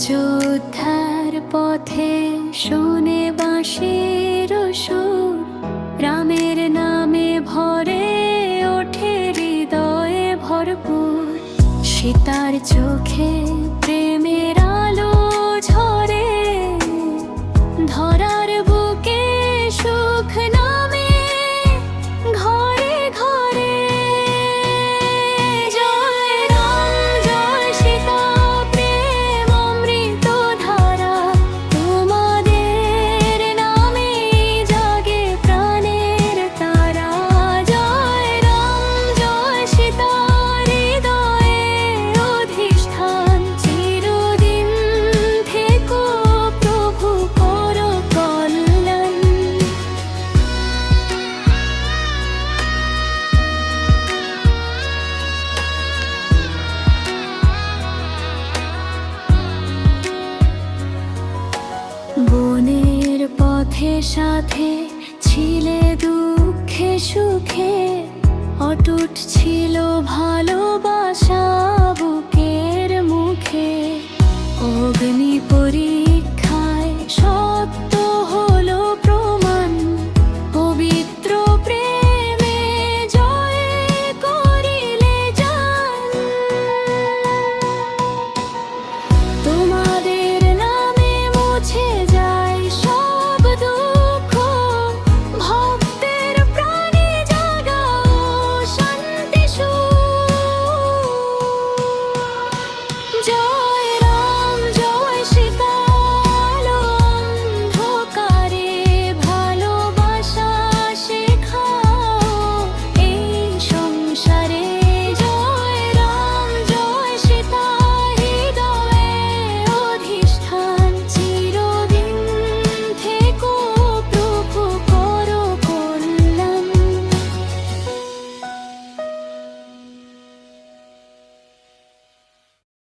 অযোধ্যার পথে শোনে বাঁশির সুর, রামের নামে ভরে ওঠে হৃদয়ে ভরপুর। সীতার চোখে প্রেমের আলো ঝরে, ধরার বুকে সুখ নামে ঘরে ঘরে। জয় রাম জয় সীতা প্রেম অমৃত ধারা, তোমাদের নামে জাগে প্রাণের তারা। জয় রাম জয় সীতা হৃদয়ে অধিষ্ঠান, চিরদিন থেকো প্রভু করো কল্যাণ। বনের পথে সাথে ছিলে দুঃখে সুখে, অটুট ছিল ভালোবাসা বুকের মুখে। অগ্নি